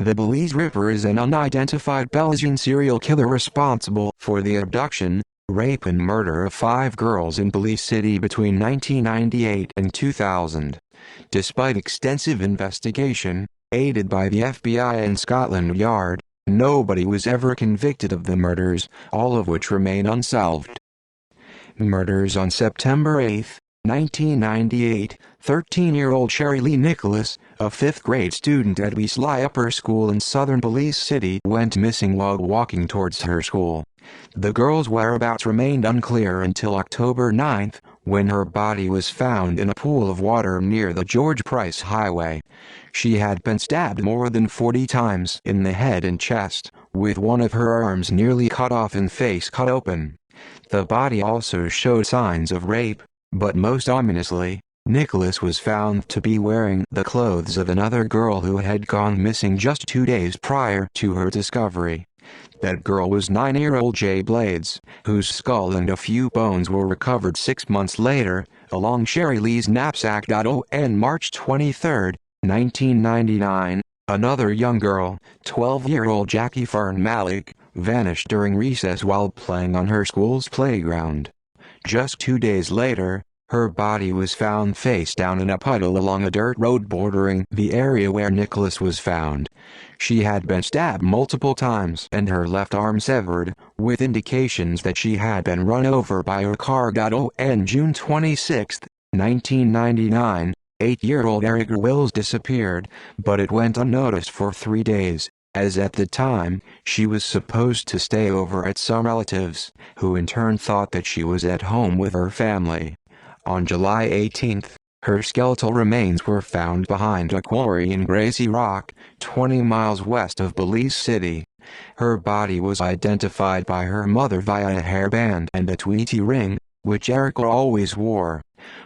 The Belize Ripper is an unidentified Belizean serial killer responsible for the abduction, rape and murder of 5 girls in Belize City between 1998 and 2000. Despite extensive investigation, aided by the FBI and Scotland Yard, nobody was ever convicted of the murders, all of which remain unsolved. Murders on September 8, 1998, 13-year-old Sherry Lee Nicholas, a 5th-grade student at Belize Ripper School in southern Belize City, went missing while walking towards her school. The girl's whereabouts remained unclear until October 9, when her body was found in a pool of water near the George Price Highway. She had been stabbed more than 40 times in the head and chest, with one of her arms nearly cut off and face cut open. The body also showed signs of rape, but most ominously, Nicholas was found to be wearing the clothes of another girl who had gone missing just 2 days prior to her discovery. That girl was 9-year-old Jay Blades, whose skull and a few bones were recovered 6 months later, along Sherry Lee's knapsack. On March 23, 1999, another young girl, 12-year-old Jackie Fern Malik, vanished during recess while playing on her school's playground. Just 2 days later, her body was found face down in a puddle along a dirt road bordering the area where Nicholas was found. She had been stabbed multiple times and her left arm severed, with indications that she had been run over by her car. On June 26, 1999, 8-year-old Erica Wills disappeared, but it went unnoticed for 3 days, as at the time, she was supposed to stay over at some relatives, who in turn thought that she was at home with her family. On July 18, her skeletal remains were found behind a quarry in Gracie Rock, 20 miles west of Belize City. Her body was identified by her mother via a hairband and a Tweety ring, which Erica always wore.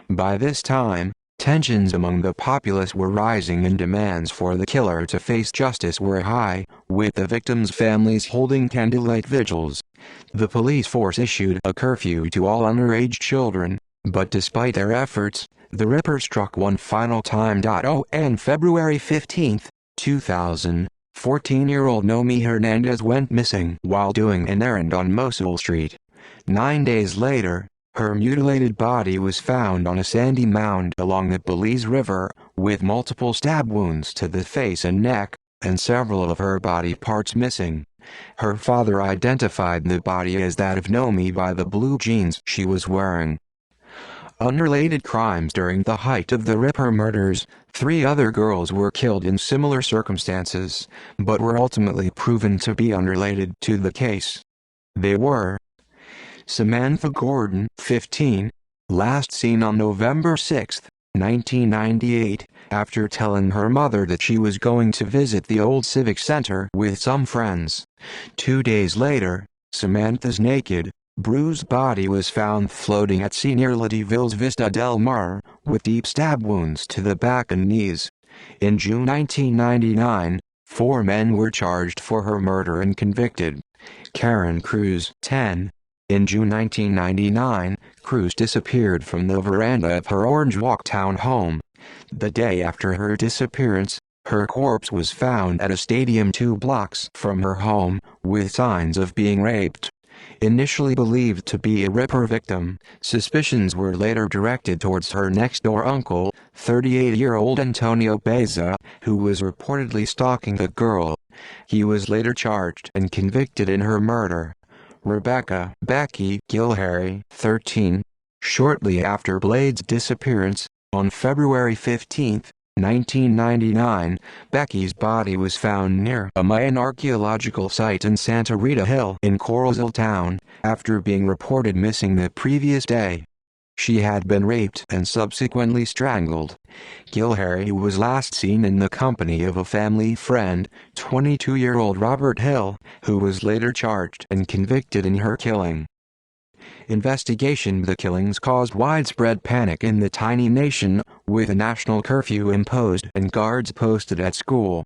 By this time, tensions among the populace were rising and demands for the killer to face justice were high, with the victims' families holding candlelight vigils. The police force issued a curfew to all underage children, but despite their efforts, the Ripper struck one final time. On February 15, 2000, 14-year-old Nomi Hernandez went missing while doing an errand on Mosul Street. 9 days later, her mutilated body was found on a sandy mound along the Belize River, with multiple stab wounds to the face and neck, and several of her body parts missing. Her father identified the body as that of Nomi by the blue jeans she was wearing. Unrelated crimes. During the height of the Ripper murders, 3 other girls were killed in similar circumstances, but were ultimately proven to be unrelated to the case. They were Samantha Gordon, 15, last seen on November 6, 1998, after telling her mother that she was going to visit the old Civic Center with some friends. 2 days later, Samantha's naked, bruised body was found floating at sea near Ladeville's Vista del Mar, with deep stab wounds to the back and knees. In June 1999, 4 men were charged for her murder and convicted. Karen Cruz, 10. In June 1999, Cruz disappeared from the veranda of her Orange Walk town home. The day after her disappearance, her corpse was found at a stadium 2 blocks from her home, with signs of being raped. Initially believed to be a Ripper victim, suspicions were later directed towards her next-door uncle, 38-year-old Antonio Beza, who was reportedly stalking the girl. He was later charged and convicted in her murder. Rebecca Becky Gilharry, 13. Shortly after Blade's disappearance, on February 15, 1999, Becky's body was found near a Mayan archaeological site in Santa Rita Hill in Coralzal Town, after being reported missing the previous day. She had been raped and subsequently strangled. Gilharry was last seen in the company of a family friend, 22-year-old Robert Hill, who was later charged and convicted in her killing. Investigation. The killings caused widespread panic in the tiny nation, with a national curfew imposed and guards posted at school.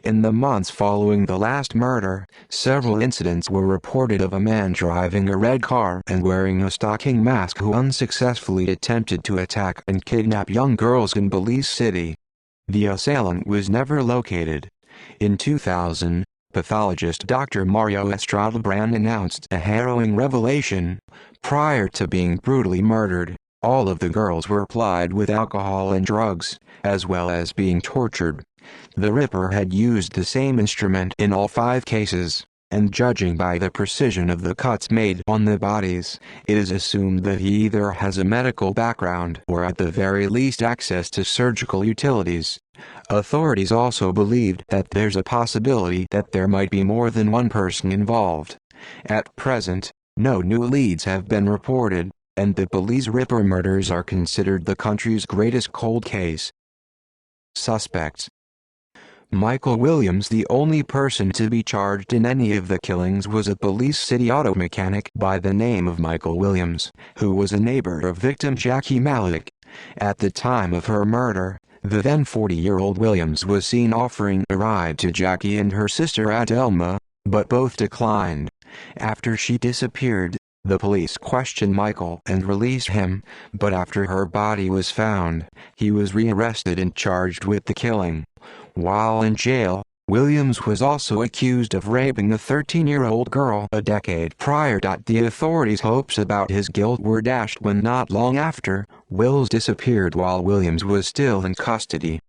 In the months following the last murder, several incidents were reported of a man driving a red car and wearing a stocking mask who unsuccessfully attempted to attack and kidnap young girls in Belize City. The assailant was never located. In 2000, pathologist Dr. Mario Estradabrand announced a harrowing revelation. Prior to being brutally murdered, all of the girls were plied with alcohol and drugs, as well as being tortured. The Ripper had used the same instrument in all 5 cases, and judging by the precision of the cuts made on the bodies, it is assumed that he either has a medical background or at the very least access to surgical utilities. Authorities also believed that there's a possibility that there might be more than one person involved. At present, no new leads have been reported, and the Belize Ripper murders are considered the country's greatest cold case. Suspects. Michael Williams. The only person to be charged in any of the killings was a Belize City auto mechanic by the name of Michael Williams, who was a neighbor of victim Jackie Malik. At the time of her murder, the then 40-year-old Williams was seen offering a ride to Jackie and her sister Adelma, but both declined. After she disappeared, the police questioned Michael and released him, but after her body was found, he was rearrested and charged with the killing. While in jail, Williams was also accused of raping a 13-year-old girl a decade prior. The authorities' hopes about his guilt were dashed when not long after, Wills disappeared while Williams was still in custody.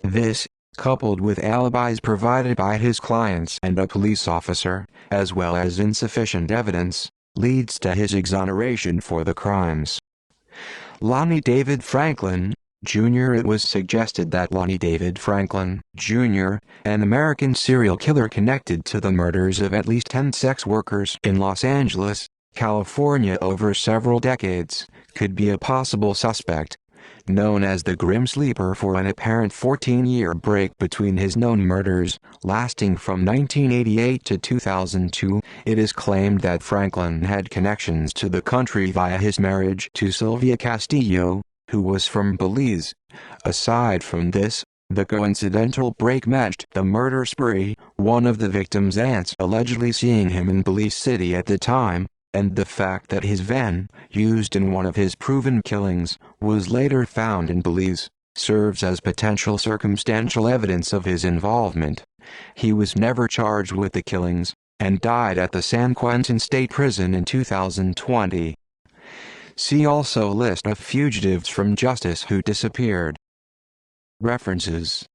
This, coupled with alibis provided by his clients and a police officer, as well as insufficient evidence, leads to his exoneration for the crimes. Lonnie David Franklin, Jr. It was suggested that Lonnie David Franklin, Jr., an American serial killer connected to the murders of at least 10 sex workers in Los Angeles, California over several decades, could be a possible suspect. Known as the Grim Sleeper for an apparent 14-year break between his known murders, lasting from 1988 to 2002, it is claimed that Franklin had connections to the country via his marriage to Sylvia Castillo, who was from Belize. Aside from this, the coincidental break matched the murder spree, one of the victim's aunts allegedly seeing him in Belize City at the time, and the fact that his van, used in one of his proven killings, was later found in Belize, serves as potential circumstantial evidence of his involvement. He was never charged with the killings, and died at the San Quentin State Prison in 2020. See also list of fugitives from justice who disappeared. References